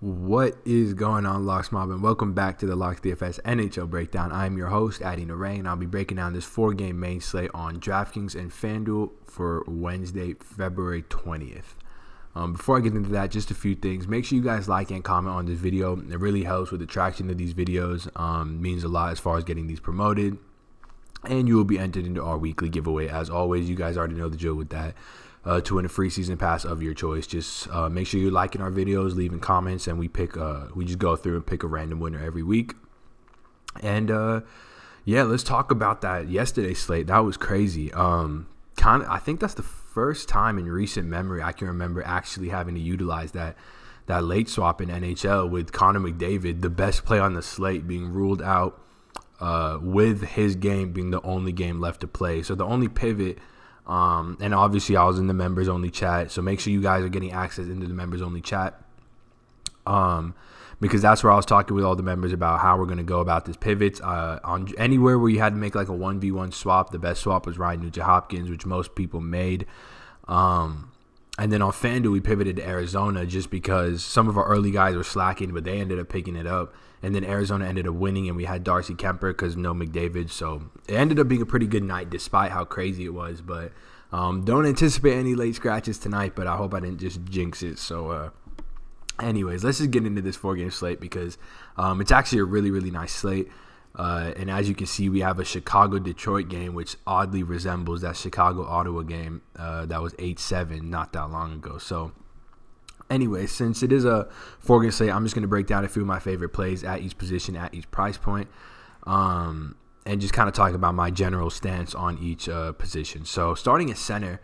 What is going on, Locks Mob, and welcome back to the Locks DFS NHL Breakdown. I'm your host, Narang, and I'll be breaking down this 4-game main slate on DraftKings and FanDuel for Wednesday, February 20th. Before I get into that, just a few things. Make sure you guys like and comment on this video. It really helps with the traction of these videos. Means a lot as far as getting these promoted. And you will be entered into our weekly giveaway. As always, you guys already know the drill with that. To win a free season pass of your choice. Just make sure you're liking our videos, leaving comments, and we just go through and pick a random winner every week. And let's talk about that yesterday's slate. That was crazy. I think that's the first time in recent memory I can remember actually having to utilize that late swap in NHL with Connor McDavid, the best play on the slate, being ruled out with his game being the only game left to play. So the only pivot. And obviously I was in the members only chat, so make sure you guys are getting access into the members only chat, because that's where I was talking with all the members about how we're going to go about this pivots. On anywhere where you had to make like a 1v1 swap, the best swap was Ryan Nugent-Hopkins, which most people made. And then on FanDuel, we pivoted to Arizona just because some of our early guys were slacking, but they ended up picking it up. And then Arizona ended up winning, and we had Darcy Kemper because no McDavid. So it ended up being a pretty good night despite how crazy it was. But don't anticipate any late scratches tonight, but I hope I didn't just jinx it. So anyways, let's just get into this 4-game slate because it's actually a really, really nice slate. And as you can see, we have a Chicago-Detroit game, which oddly resembles that Chicago-Ottawa game that was 8-7 not that long ago. So anyway, since it is a 4-game slate, I'm just going to break down a few of my favorite plays at each position, at each price point, and just kind of talk about my general stance on each position. So starting at center,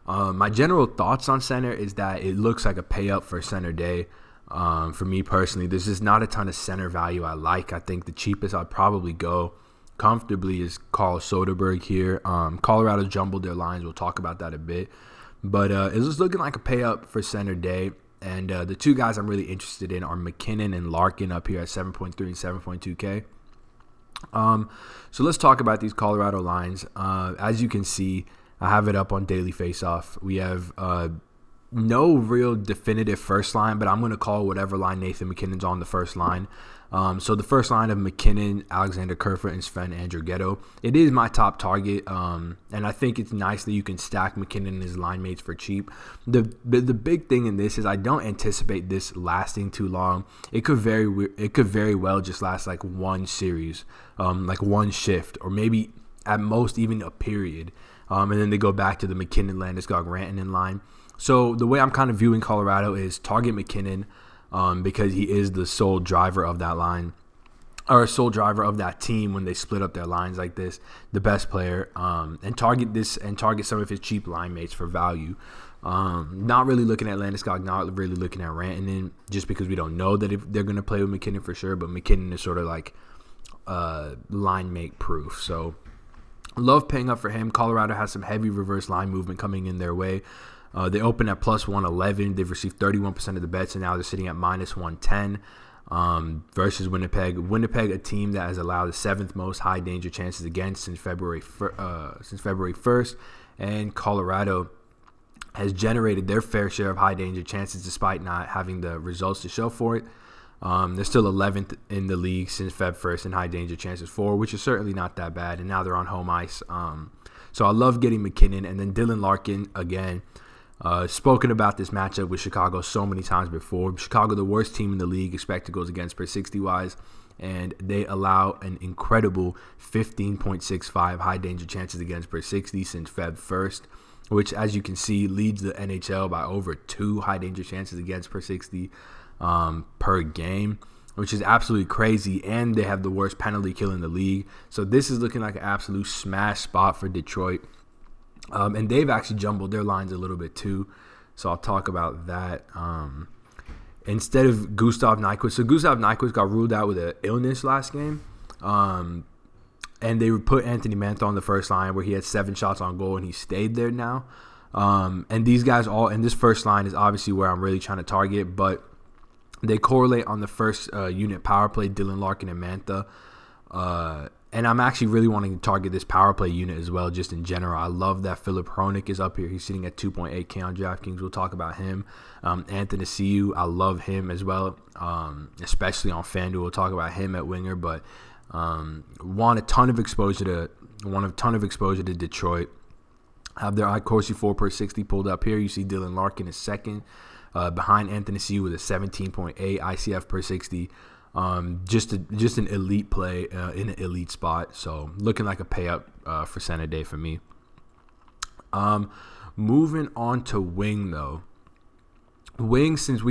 my general thoughts on center is that it looks like a pay-up for center day. For me personally, there's just not a ton of center value I like. I think the cheapest I'd probably go comfortably is Carl Soderberg here. Colorado jumbled their lines. We'll talk about that a bit. But it's just looking like a pay-up for center day. And the two guys I'm really interested in are McKinnon and Larkin up here at 7.3 and 7.2K. So let's talk about these Colorado lines. As you can see, I have it up on Daily Faceoff. We have no real definitive first line, but I'm going to call whatever line Nathan McKinnon's on the first line. So the first line of McKinnon, Alexander Kerfoot, and Sven Andrighetto. It is my top target, and I think it's nice that you can stack McKinnon and his line mates for cheap. The big thing in this is I don't anticipate this lasting too long. It could very well just last like one series, like one shift, or maybe at most even a period. And then they go back to the McKinnon, Landeskog, Rantanen line. So the way I'm kind of viewing Colorado is target McKinnon because he is the sole driver of that line, or sole driver of that team when they split up their lines like this, the best player, and target some of his cheap line mates for value. Not really looking at Landeskog, not really looking at Rantanen, just because we don't know that if they're going to play with McKinnon for sure, but McKinnon is sort of like line mate proof. So love paying up for him. Colorado has some heavy reverse line movement coming in their way. They opened at plus 111. They've received 31% of the bets, and now they're sitting at minus 110 versus Winnipeg. Winnipeg, a team that has allowed the 7th most high danger chances against since February 1st, and Colorado has generated their fair share of high danger chances despite not having the results to show for it. They're still 11th in the league since Feb 1st in high danger chances for, which is certainly not that bad, and now they're on home ice. So I love getting McKinnon, and then Dylan Larkin again. Spoken about this matchup with Chicago so many times before. Chicago, the worst team in the league, expected goals against per 60 wise, and they allow an incredible 15.65 high danger chances against per 60 since Feb 1st, which, as you can see, leads the NHL by over 2 high danger chances against per 60 per game, which is absolutely crazy. And they have the worst penalty kill in the league. So this is looking like an absolute smash spot for Detroit. And they've actually jumbled their lines a little bit too, so I'll talk about that. Instead of Gustav Nyquist, so Gustav Nyquist got ruled out with an illness last game, and they put Anthony Mantha on the first line where he had 7 shots on goal, and he stayed there now. And these guys all, and this first line is obviously where I'm really trying to target, but they correlate on the first unit power play, Dylan Larkin and Mantha. And I'm actually really wanting to target this power play unit as well, just in general. I love that Philip Hronik is up here. He's sitting at 2.8K on DraftKings. We'll talk about him. Anthony Ciu, I love him as well, especially on FanDuel. We'll talk about him at winger, but want a ton of exposure to Detroit. Have their iCourse 4 per 60 pulled up here. You see Dylan Larkin is second, behind Anthony Ciu with a 17.8 ICF per 60. Just an elite play in an elite spot. So looking like a pay up for center day for me. Moving on to wing though. Wing, since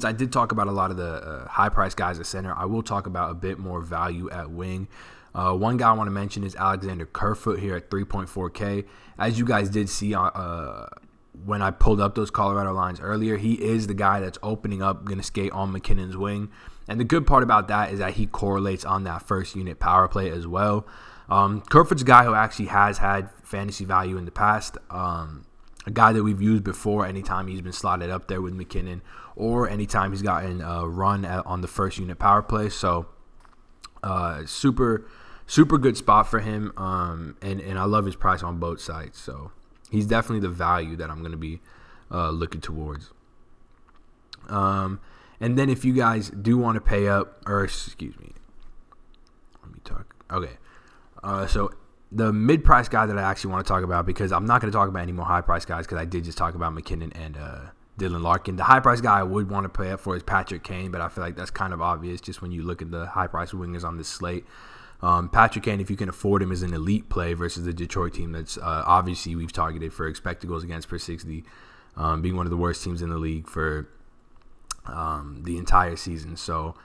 I did talk about a lot of the high price guys at center, I will talk about a bit more value at wing. One guy I want to mention is Alexander Kerfoot here at 3.4K. As you guys did see when I pulled up those Colorado lines earlier, he is the guy that's opening up, going to skate on McKinnon's wing. And the good part about that is that he correlates on that first unit power play as well. Kerfoot's a guy who actually has had fantasy value in the past. A guy that we've used before anytime he's been slotted up there with McKinnon or anytime he's gotten a run on the first unit power play. So super good spot for him. And I love his price on both sides. So he's definitely the value that I'm going to be looking towards. And then if you guys do want to pay up, or excuse me, let me talk. Okay. So the mid-price guy that I actually want to talk about, because I'm not going to talk about any more high-price guys because I did just talk about McKinnon and Dylan Larkin. The high-price guy I would want to pay up for is Patrick Kane, but I feel like that's kind of obvious just when you look at the high-price wingers on this slate. Patrick Kane, if you can afford him, is an elite play versus the Detroit team that's obviously we've targeted for expected goals against per 60, being one of the worst teams in the league for the entire season. So,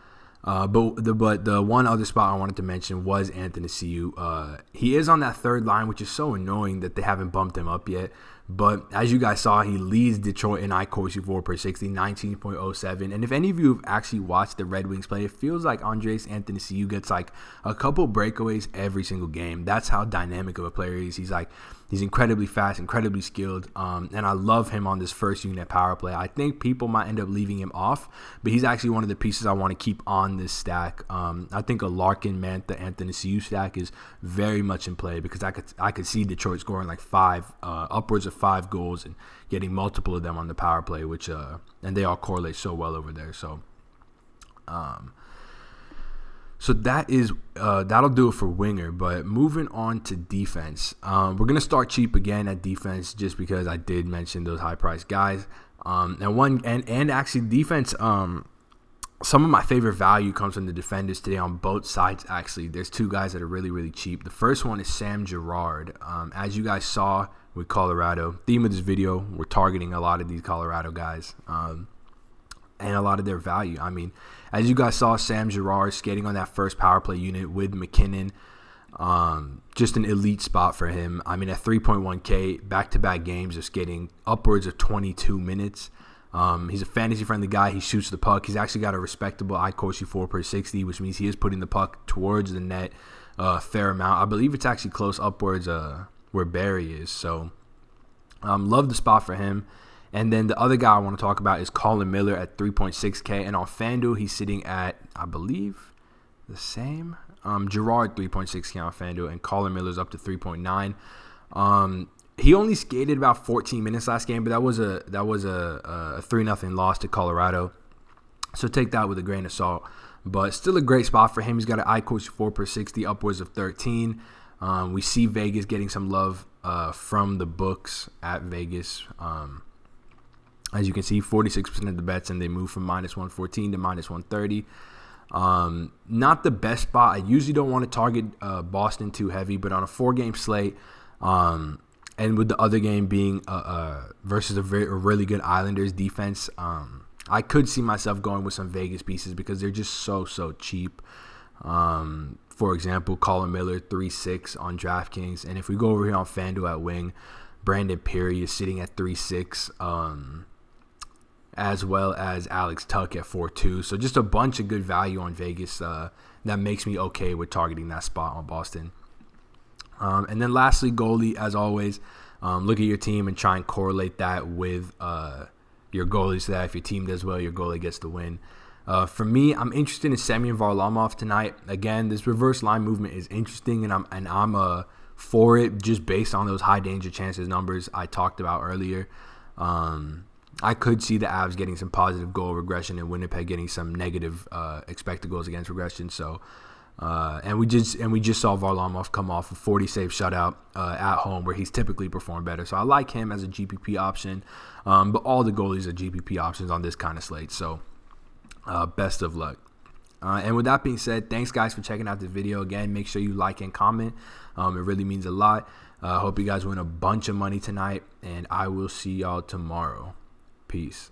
but the one other spot I wanted to mention was Anthony Ciu. He is on that third line, which is so annoying that they haven't bumped him up yet. But as you guys saw, he leads Detroit in iCourse 4 per 60, 19.07. And if any of you have actually watched the Red Wings play, it feels like Andres Anthony Ciu gets like a couple breakaways every single game. That's how dynamic of a player he is. He's incredibly fast, incredibly skilled, and I love him on this first unit power play. I think people might end up leaving him off, but he's actually one of the pieces I want to keep on this stack. I think a Larkin, Mantha, Anthony Ciu stack is very much in play because I could see Detroit scoring like upwards of 5 goals and getting multiple of them on the power play, which and they all correlate so well over there. So, So that'll do it for winger. But moving on to defense, we're gonna start cheap again at defense just because I did mention those high priced guys. And actually defense. Some of my favorite value comes from the defenders today on both sides. Actually, there's 2 guys that are really, really cheap. The first one is Sam Girard. As you guys saw with Colorado, theme of this video, we're targeting a lot of these Colorado guys and a lot of their value. I mean, as you guys saw, Sam Girard skating on that first power play unit with McKinnon. Just an elite spot for him. I mean, at 3.1K, back-to-back games of skating upwards of 22 minutes. He's a fantasy-friendly guy. He shoots the puck. He's actually got a respectable iCourse 4 per 60, which means he is putting the puck towards the net a fair amount. I believe it's actually close upwards where Barry is. So, love the spot for him. And then the other guy I want to talk about is Colin Miller at 3.6K. And on FanDuel, he's sitting at, I believe, the same. Girard 3.6K on FanDuel, and Colin Miller's up to 3.9. He only skated about 14 minutes last game, but that was a 3-0 loss to Colorado. So take that with a grain of salt. But still a great spot for him. He's got an iCourse 4 per 60, upwards of 13. We see Vegas getting some love from the books at Vegas. As you can see, 46% of the bets, and they move from -114 to -130. Not the best spot. I usually don't want to target Boston too heavy, but on a 4-game slate, and with the other game being versus a really good Islanders defense, I could see myself going with some Vegas pieces because they're just so cheap. For example, Colin Miller 3.6 on DraftKings, and if we go over here on FanDuel at wing, Brandon Peary is sitting at 3.6. As well as Alex Tuck at 4.2. So just a bunch of good value on Vegas that makes me okay with targeting that spot on Boston. And then lastly, goalie, as always, look at your team and try and correlate that with your goalie so that if your team does well, your goalie gets the win. For me, I'm interested in Semyon Varlamov tonight. Again, this reverse line movement is interesting, and I'm for it just based on those high danger chances numbers I talked about earlier. I could see the Avs getting some positive goal regression and Winnipeg getting some negative expected goals against regression. So, and we just saw Varlamov come off a 40 save shutout at home where he's typically performed better. So I like him as a GPP option, but all the goalies are GPP options on this kind of slate. So best of luck. And with that being said, thanks guys for checking out this video. Again, make sure you like and comment. It really means a lot. Hope you guys win a bunch of money tonight, and I will see y'all tomorrow. Peace.